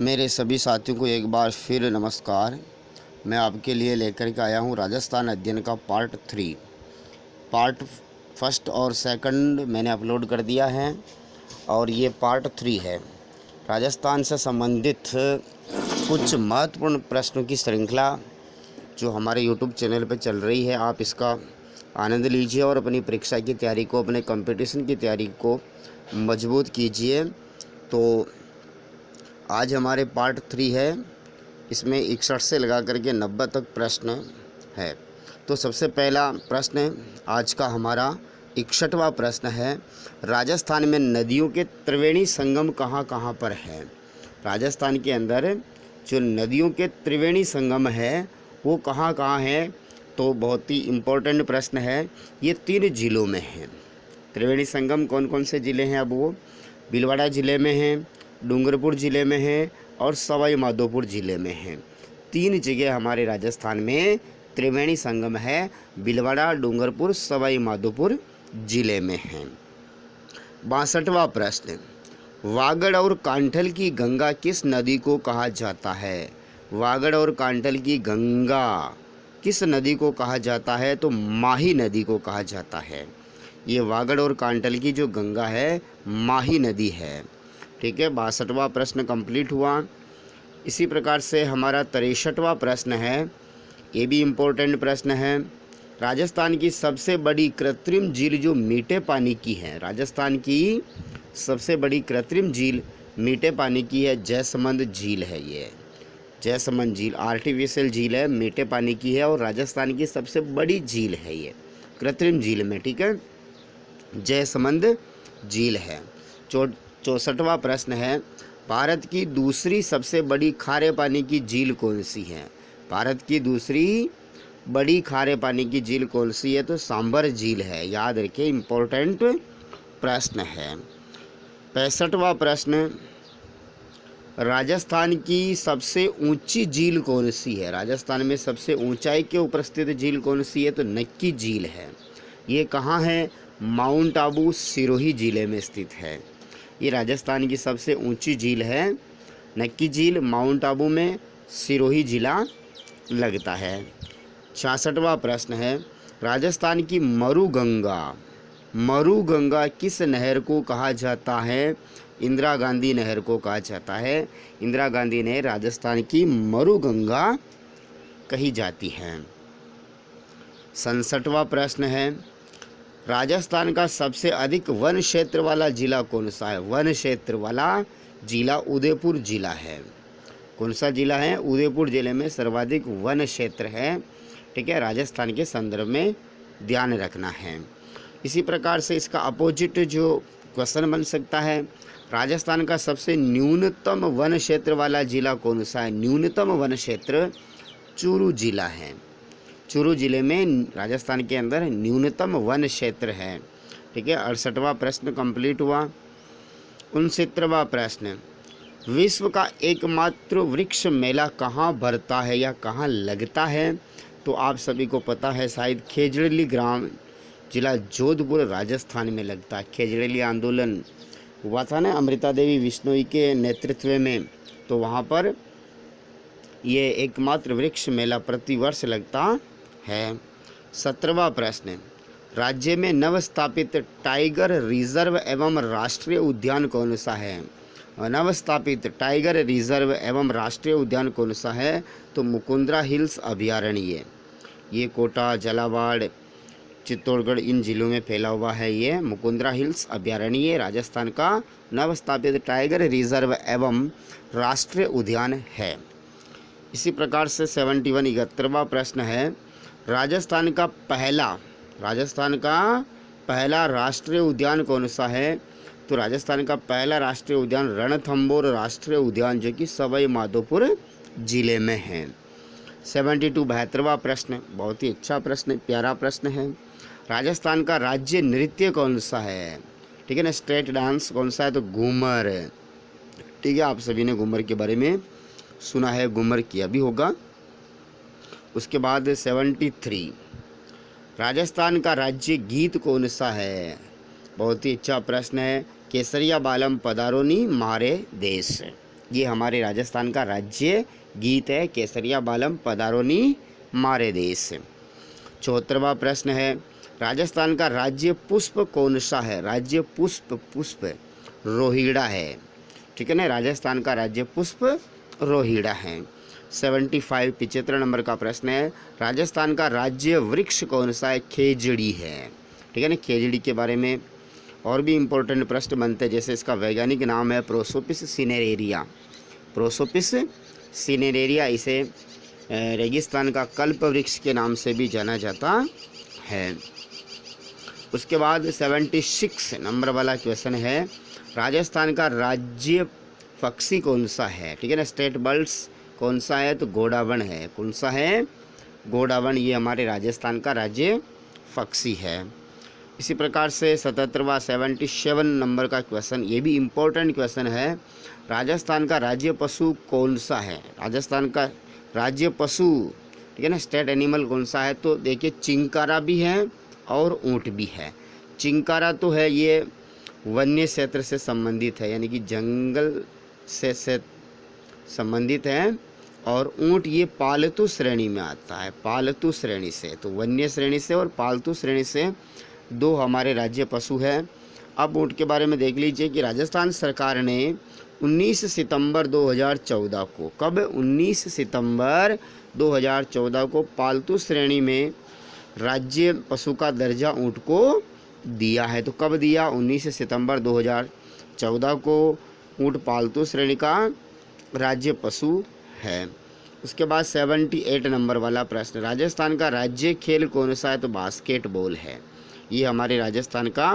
मेरे सभी साथियों को एक बार फिर नमस्कार। मैं आपके लिए लेकर के आया हूँ राजस्थान अध्ययन का पार्ट 3। पार्ट फर्स्ट और सेकंड मैंने अपलोड कर दिया है और ये पार्ट 3 है। राजस्थान से संबंधित कुछ महत्वपूर्ण प्रश्नों की श्रृंखला जो हमारे यूट्यूब चैनल पर चल रही है, आप इसका आनंद लीजिए और अपनी परीक्षा की तैयारी को, अपने कंपटीशन की तैयारी को मजबूत कीजिए। तो आज हमारे पार्ट 3 है, इसमें 61 से लगा करके 90 तक प्रश्न है। तो सबसे पहला प्रश्न आज का हमारा 61वां प्रश्न है, राजस्थान में नदियों के त्रिवेणी संगम कहाँ कहाँ पर है। राजस्थान के अंदर जो नदियों के त्रिवेणी संगम है वो कहाँ कहाँ है। तो बहुत ही इम्पोर्टेंट प्रश्न है। ये 3 जिलों में है। त्रिवेणी संगम कौन कौन से ज़िले हैं? अब वो भीलवाड़ा ज़िले में है, डूंगरपुर ज़िले में है और सवाई माधोपुर ज़िले में है। 3 जगह हमारे राजस्थान में त्रिवेणी संगम है। भीलवाड़ा, डूंगरपुर, सवाई माधोपुर ज़िले में है। 62वां प्रश्न, वागड़ और कांठल की गंगा किस नदी को कहा जाता है? वागड़ और कांठल की गंगा किस नदी को कहा जाता है? तो माही नदी को कहा जाता है। ये वागड़ और कांठल की जो गंगा है माही नदी है। ठीक है, 62वां प्रश्न कंप्लीट हुआ। इसी प्रकार से हमारा 63वां प्रश्न है, ये भी इम्पोर्टेंट प्रश्न है। राजस्थान की सबसे बड़ी कृत्रिम झील जो मीठे पानी की है, राजस्थान की सबसे बड़ी कृत्रिम झील मीठे पानी की है, जयसमंद झील है। ये जयसमंद झील आर्टिफिशियल झील है, मीठे पानी की है और राजस्थान की सबसे बड़ी झील है ये कृत्रिम झील में। ठीक है, जयसमंद झील है। 64वां प्रश्न है, भारत की दूसरी सबसे बड़ी खारे पानी की झील कौन सी है? भारत की दूसरी बड़ी खारे पानी की झील कौन सी है? तो सांबर झील है। याद रखिए, इम्पोर्टेंट प्रश्न है। 65वां प्रश्न, राजस्थान की सबसे ऊंची झील कौन सी है? राजस्थान में सबसे ऊंचाई के ऊपर स्थित झील कौन सी है? तो नक्की झील है। ये कहाँ है? माउंट आबू, सिरोही ज़िले में स्थित है। ये राजस्थान की सबसे ऊंची झील है, नक्की झील, माउंट आबू में, सिरोही ज़िला लगता है। 66वां प्रश्न है, राजस्थान की मरु गंगा किस नहर को कहा जाता है? इंदिरा गांधी नहर को कहा जाता है। इंदिरा गांधी नहर राजस्थान की मरु गंगा कही जाती है। 67वां प्रश्न है, राजस्थान का सबसे अधिक वन क्षेत्र वाला जिला कौन सा है? वन क्षेत्र वाला जिला उदयपुर जिला है। कौन सा जिला है? उदयपुर जिले में सर्वाधिक वन क्षेत्र है। ठीक है, राजस्थान के संदर्भ में ध्यान रखना है। इसी प्रकार से इसका अपोजिट जो क्वेश्चन बन सकता है, राजस्थान का सबसे न्यूनतम वन क्षेत्र वाला जिला कौन सा है? न्यूनतम वन क्षेत्र चूरू जिला है। चूरू जिले में राजस्थान के अंदर न्यूनतम वन क्षेत्र है। ठीक है, 68वां प्रश्न कंप्लीट हुआ। 69वां प्रश्न, विश्व का एकमात्र वृक्ष मेला कहाँ भरता है या कहाँ लगता है? तो आप सभी को पता है शायद, खेजड़ली ग्राम, जिला जोधपुर, राजस्थान में लगता है। खेजड़ली आंदोलन हुआ था ना अमृता देवी बिश्नोई के नेतृत्व में, तो वहाँ पर ये एकमात्र वृक्ष मेला प्रतिवर्ष लगता है। 17वां प्रश्न, राज्य में नवस्थापित टाइगर रिजर्व एवं राष्ट्रीय उद्यान कौन सा है? नवस्थापित टाइगर रिजर्व एवं राष्ट्रीय उद्यान कौन सा है? तो मुकुंदरा हिल्स अभयारण्य। ये कोटा, झालावाड़, चित्तौड़गढ़ इन जिलों में फैला हुआ है। ये मुकुंदरा हिल्स अभयारण्य राजस्थान का नवस्थापित टाइगर रिजर्व एवं राष्ट्रीय उद्यान है। इसी प्रकार से 71वां प्रश्न है, राजस्थान का पहला राष्ट्रीय उद्यान कौन सा है? तो राजस्थान का पहला राष्ट्रीय उद्यान रणथंभौर राष्ट्रीय उद्यान, जो कि सवाई माधोपुर जिले में है। 72वां प्रश्न, बहुत ही अच्छा प्रश्न, प्यारा प्रश्न है, राजस्थान का राज्य नृत्य कौन सा है? ठीक है ना, स्टेट डांस कौन सा है? तो घूमर। ठीक है, आप सभी ने घूमर के बारे में सुना है, घूमर किया भी होगा। उसके बाद 73, राजस्थान का राज्य गीत कौन सा है? बहुत ही अच्छा प्रश्न है, केसरिया बालम पधारोनी मारे देश। ये हमारे राजस्थान का राज्य गीत है, केसरिया बालम पधारोनी मारे देश। 74वां प्रश्न है, राजस्थान का राज्य पुष्प कौन सा है? राज्य पुष्प रोहिड़ा है, ठीक है ना। राजस्थान का राज्य पुष्प रोहिड़ा है। 75 नंबर का प्रश्न है, राजस्थान का राज्य वृक्ष कौन सा है? खेजड़ी है, ठीक है ना। खेजड़ी के बारे में और भी इम्पोर्टेंट प्रश्न बनते हैं, जैसे इसका वैज्ञानिक नाम है प्रोसोपिस सिनेरेरिया। प्रोसोपिस सिनेरेरिया, इसे रेगिस्तान का कल्प वृक्ष के नाम से भी जाना जाता है। उसके बाद 76 नंबर वाला क्वेश्चन है, राजस्थान का राज्य पक्षी कौन सा है? ठीक है ना। स्टेट बर्ड्स कौन सा है? तो गोडावण है। कौन सा है? गोडावण, ये हमारे राजस्थान का राज्य पक्षी है। इसी प्रकार से 77 नंबर का क्वेश्चन, ये भी इम्पोर्टेंट क्वेश्चन है, राजस्थान का राज्य पशु कौन सा है? राजस्थान का राज्य पशु, ठीक है ना, स्टेट एनिमल कौन सा है? तो देखिए, चिंकारा भी है और ऊँट भी है। चिंकारा तो है, ये वन्य क्षेत्र से संबंधित है, यानी कि जंगल से संबंधित है, और ऊँट ये पालतू श्रेणी में आता है, पालतू श्रेणी से। तो वन्य श्रेणी से और पालतू श्रेणी से दो हमारे राज्य पशु हैं। अब ऊँट के बारे में देख लीजिए कि राजस्थान सरकार ने 19 सितंबर 2014 को, कब? 19 सितंबर 2014 को पालतू श्रेणी में राज्य पशु का दर्जा ऊँट को दिया है। तो कब दिया? 19 सितंबर 2014 को ऊँट पालतू श्रेणी का राज्य पशु है। उसके बाद 78 नंबर वाला प्रश्न, राजस्थान का राज्य खेल कौन सा है? तो बास्केटबॉल है। ये हमारे राजस्थान का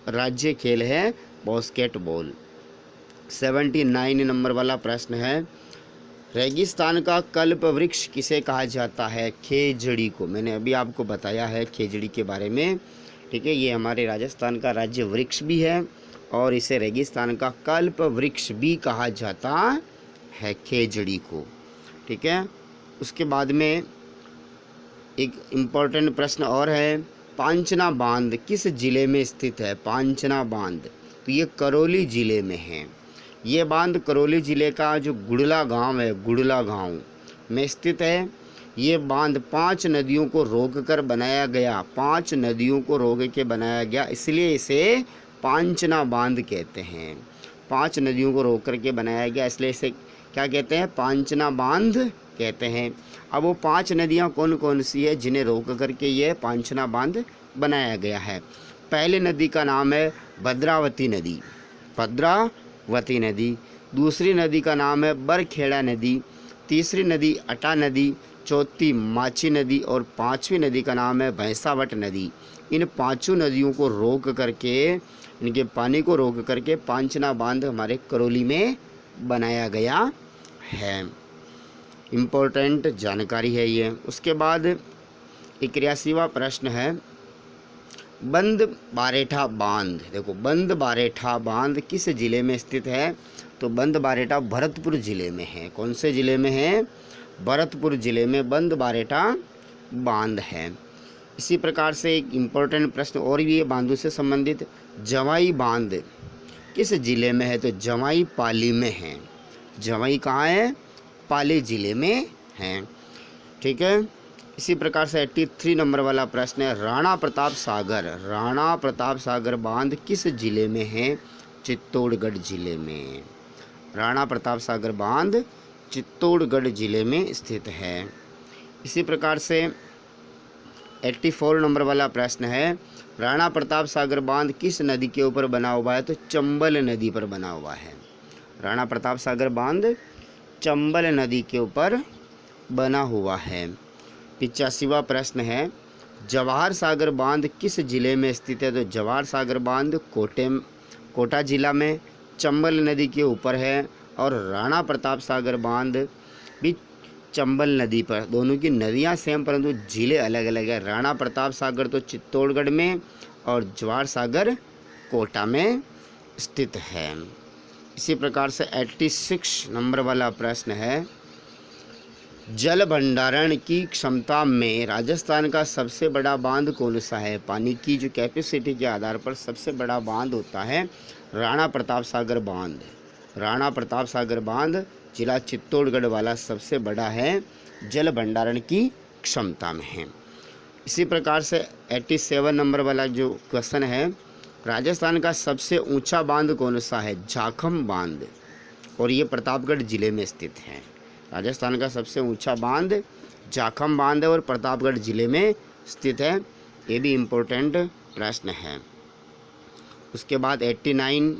राज्य खेल है, बास्केटबॉल। 79 नंबर वाला प्रश्न है, रेगिस्तान का कल्प वृक्ष किसे कहा जाता है? खेजड़ी को। मैंने अभी आपको बताया है खेजड़ी के बारे में, ठीक है। ये हमारे राजस्थान का राज्य वृक्ष भी है और इसे रेगिस्तान का कल्प वृक्ष भी कहा जाता है, खेजड़ी को, ठीक है। उसके बाद में एक इम्पोर्टेंट प्रश्न और है, पांचना बांध किस जिले में स्थित है? पांचना बांध, तो ये करौली जिले में है। ये बांध करौली जिले का जो गुड़ला गांव है, गुड़ला गांव में स्थित है। ये बांध 5 नदियों को रोककर बनाया गया, 5 नदियों को रोक के बनाया गया, इसलिए इसे पांचना बांध कहते हैं। 5 नदियों को रोक करके बनाया गया, इसलिए इसे क्या कहते हैं? पांचना बांध कहते हैं। अब वो 5 नदियाँ कौन कौन सी है जिन्हें रोक करके ये पांचना बांध बनाया गया है? पहली नदी का नाम है भद्रावती नदी, भद्रावती नदी। दूसरी नदी का नाम है बरखेड़ा नदी। तीसरी नदी अटा नदी। चौथी माची नदी और 5वीं नदी का नाम है भैंसावट नदी। इन 5 नदियों को रोक करके, इनके पानी को रोक करके पांचना बांध हमारे करौली में बनाया गया है। इम्पोर्टेंट जानकारी है ये। उसके बाद 81वां प्रश्न है, बंद बारेठा बांध। देखो, बंद बारेठा बांध किस जिले में स्थित है? तो बंद बारेठा भरतपुर जिले में है। कौन से जिले में है? भरतपुर जिले में बंद बारेठा बांध है। इसी प्रकार से एक इम्पोर्टेंट प्रश्न और भी है बांधों से संबंधित, जवाई बांध किस जिले में है? तो जवाई पाली में है। जवाई कहाँ है? पाली जिले में है, ठीक है। इसी प्रकार से 83 नंबर वाला प्रश्न है, राणा प्रताप सागर, राणा प्रताप सागर बांध किस जिले में है? चित्तौड़गढ़ जिले में। राणा प्रताप सागर बांध चित्तौड़गढ़ जिले में स्थित है। इसी प्रकार से 84 नंबर वाला प्रश्न है, राणा प्रताप सागर बांध किस नदी के ऊपर बना हुआ है? तो चंबल नदी पर बना हुआ है। राणा प्रताप सागर बांध चंबल नदी के ऊपर बना हुआ है। 85वां प्रश्न है, जवाहर सागर बांध किस जिले में स्थित है? तो जवाहर सागर बांध कोटा जिला में चंबल नदी के ऊपर है, और राणा प्रताप सागर बांध भी चंबल नदी पर। दोनों की नदियां सेम परंतु जिले अलग अलग है। राणा प्रताप सागर तो चित्तौड़गढ़ में और जवाहर सागर कोटा में स्थित है। इसी प्रकार से 86 नंबर वाला प्रश्न है, जल भंडारण की क्षमता में राजस्थान का सबसे बड़ा बांध कौन सा है? पानी की जो कैपेसिटी के आधार पर सबसे बड़ा बांध होता है राणा प्रताप सागर बांध। राणा प्रताप सागर बांध जिला चित्तौड़गढ़ वाला सबसे बड़ा है, जल भंडारण की क्षमता में है। इसी प्रकार से 87 नंबर वाला जो क्वेश्चन है, राजस्थान का सबसे ऊंचा बांध कौन सा है? जाखम बांध, और ये प्रतापगढ़ जिले में स्थित है। राजस्थान का सबसे ऊंचा बांध जाखम बांध है और प्रतापगढ़ जिले में स्थित है। ये भी इम्पोर्टेंट प्रश्न है। उसके बाद 89,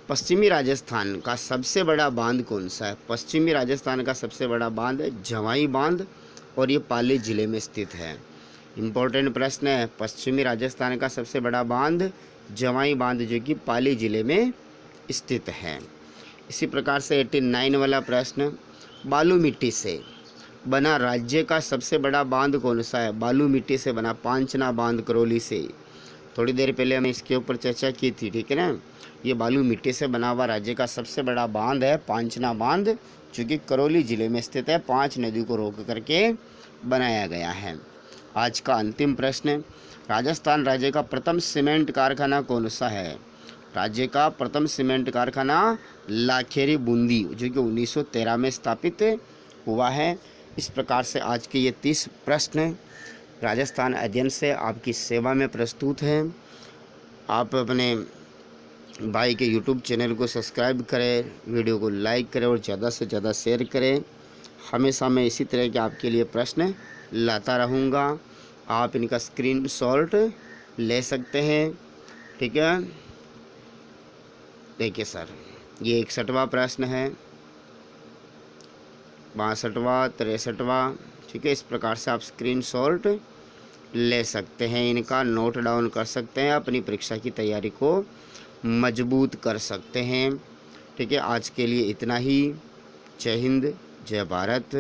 पश्चिमी राजस्थान का सबसे बड़ा बांध कौन सा है? पश्चिमी राजस्थान का सबसे बड़ा बांध है झवाई बांध, और ये पाली जिले में स्थित है। इम्पोर्टेंट प्रश्न है। पश्चिमी राजस्थान का सबसे बड़ा बांध झवाई बांध जो कि पाली जिले में स्थित है। इसी प्रकार से 89 वाला प्रश्न, बालू मिट्टी से बना राज्य का सबसे बड़ा बांध कौन सा है? बालू मिट्टी से बना पांचना बांध करौली से। थोड़ी देर पहले हमने इसके ऊपर चर्चा की थी, ठीक है ना। ये बालू मिट्टी से बना हुआ राज्य का सबसे बड़ा बांध है पांचना बांध, जो कि करौली जिले में स्थित है। 5 नदी को रोक करके बनाया गया है। आज का अंतिम प्रश्न, राजस्थान राज्य का प्रथम सीमेंट कारखाना कौन सा है? राज्य का प्रथम सीमेंट कारखाना लाखेरी बूंदी, जो कि 1913 में स्थापित हुआ है। इस प्रकार से आज के ये 30 प्रश्न राजस्थान अध्ययन से आपकी सेवा में प्रस्तुत हैं। आप अपने भाई के YouTube चैनल को सब्सक्राइब करें, वीडियो को लाइक करें और ज़्यादा से ज़्यादा शेयर करें। हमेशा मैं इसी तरह के आपके लिए प्रश्न लाता रहूँगा। आप इनका स्क्रीनशॉट ले सकते हैं, ठीक है। देखिए सर, ये 61वां प्रश्न है, 62वां, 63वां, ठीक है। इस प्रकार से आप स्क्रीनशॉट ले सकते हैं, इनका नोट डाउन कर सकते हैं, अपनी परीक्षा की तैयारी को मजबूत कर सकते हैं, ठीक है। आज के लिए इतना ही। जय हिंद, जय भारत।